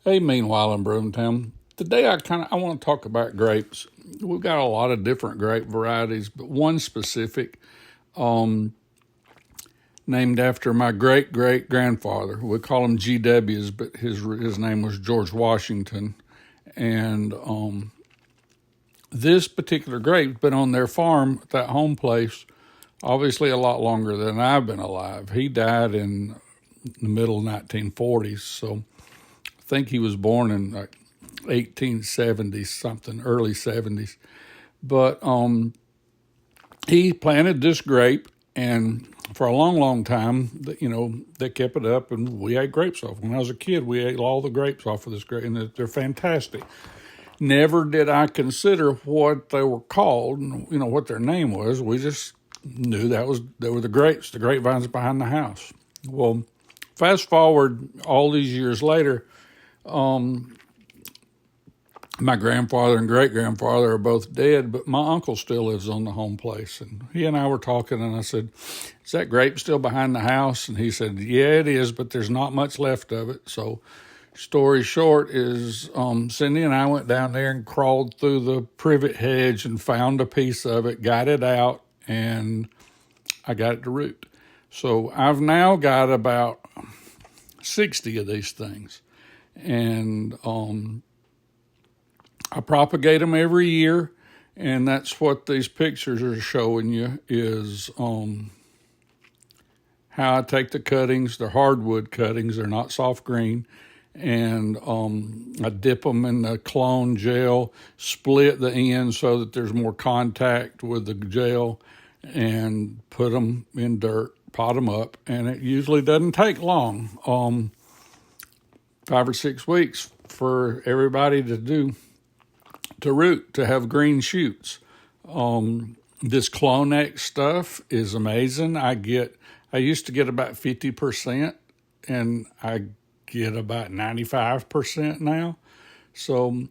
Hey, meanwhile in Broomtown, today I want to talk about grapes. We've got a lot of different grape varieties, but one specific, um, named after my great great grandfather. We call him GW's, but his name was George Washington. And this particular grape's been on their farm at that home place, obviously a lot longer than I've been alive. He died in the middle 1940s, so I think he was born in like 1870 something, early 70s. But he planted this grape, and for a long, long time, they kept it up, and we ate grapes off. When I was a kid, we ate all the grapes off of this grape, and they're fantastic. Never did I consider what they were called, what their name was. We just knew they were the grapes, the grapevines behind the house. Well, fast forward all these years later, my grandfather and great grandfather are both dead, but my uncle still lives on the home place. And he and I were talking, and I said, "Is that grape still behind the house?" And he said, "Yeah, it is, but there's not much left of it." So, story short is Cindy and I went down there and crawled through the privet hedge and found a piece of it, got it out, and I got it to root. So I've now got about 60 of these things. And I propagate them every year, and that's what these pictures are showing you is how I take the cuttings. They're hardwood cuttings. They're not soft green. And I dip them in the clone gel, split the ends so that there's more contact with the gel, and put them in dirt, pot them up. And it usually doesn't take long, 5 or 6 weeks for everybody to root, to have green shoots. This Clonex stuff is amazing. I used to get about 50%, and I get about 95% now. So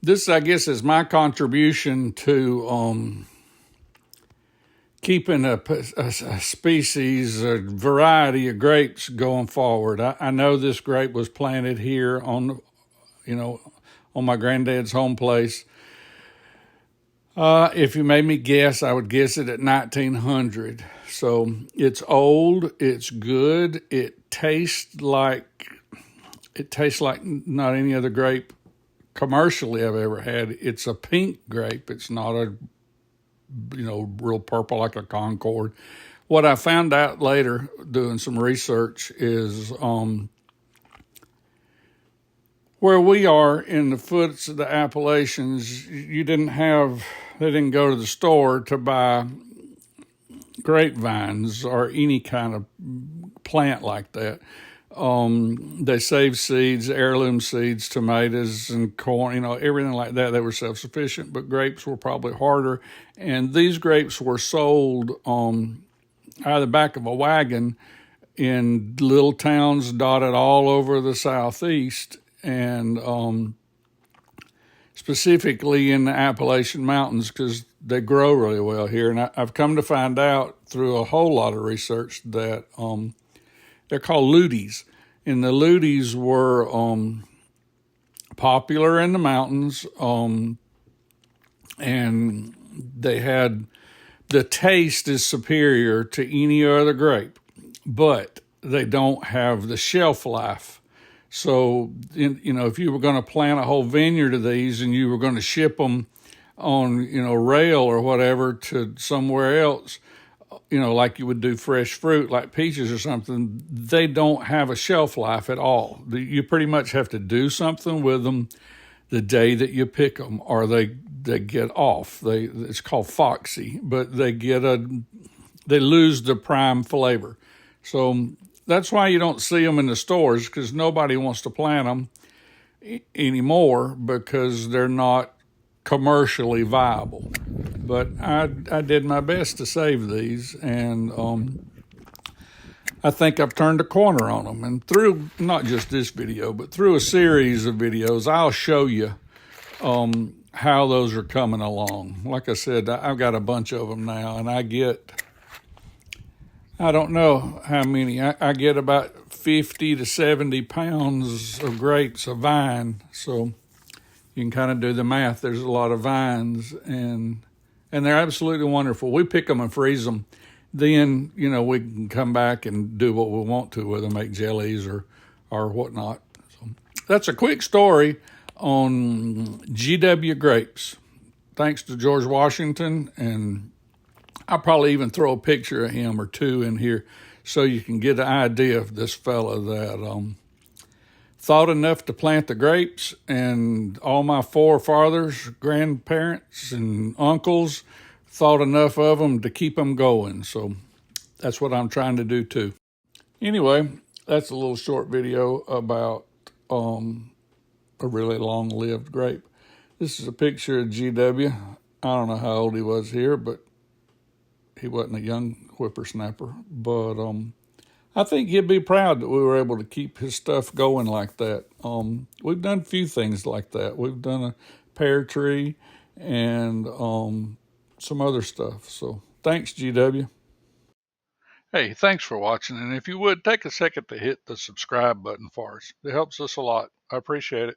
this, I guess, is my contribution to keeping a species, a variety of grapes going forward. I know this grape was planted here on my granddad's home place. If you made me guess, I would guess it at 1900. So it's old, it's good, it tastes like not any other grape commercially I've ever had. It's a pink grape. It's not a real purple like a Concord. What I found out later doing some research is where we are in the foots of the Appalachians, they didn't go to the store to buy grapevines or any kind of plant like that. They saved seeds, heirloom seeds, tomatoes and corn, everything like that. They were self-sufficient, but grapes were probably harder. And these grapes were sold out of the back of a wagon in little towns dotted all over the southeast, and specifically in the Appalachian Mountains, because they grow really well here. And I've come to find out through a whole lot of research that they're called lutees. And the lutees were popular in the mountains, and the taste is superior to any other grape, but they don't have the shelf life. So, if you were going to plant a whole vineyard of these and you were going to ship them on, rail or whatever to somewhere else, like you would do fresh fruit, like peaches or something, they don't have a shelf life at all. You pretty much have to do something with them the day that you pick them, or they get off. It's called foxy, but they lose the prime flavor. So that's why you don't see them in the stores, because nobody wants to plant them anymore because they're not commercially viable. But I did my best to save these, and I think I've turned a corner on them. And through not just this video, but through a series of videos, I'll show you how those are coming along. Like I said, I've got a bunch of them now, and I don't know how many. I get about 50 to 70 pounds of grapes a vine. So you can kind of do the math. There's a lot of vines, and they're absolutely wonderful. We pick them and freeze them. Then, we can come back and do what we want to with them, make jellies or whatnot. So that's a quick story on GW grapes. Thanks to George Washington, and I'll probably even throw a picture of him or two in here so you can get an idea of this fella that thought enough to plant the grapes, and all my forefathers, grandparents, and uncles thought enough of them to keep them going. So that's what I'm trying to do too. Anyway, that's a little short video about a really long-lived grape. This is a picture of GW. I don't know how old he was here, but he wasn't a young whippersnapper. But I think he'd be proud that we were able to keep his stuff going like that. We've done a few things like that. We've done a pear tree and some other stuff. So thanks, GW. Hey, thanks for watching. And if you would, take a second to hit the subscribe button for us. It helps us a lot. I appreciate it.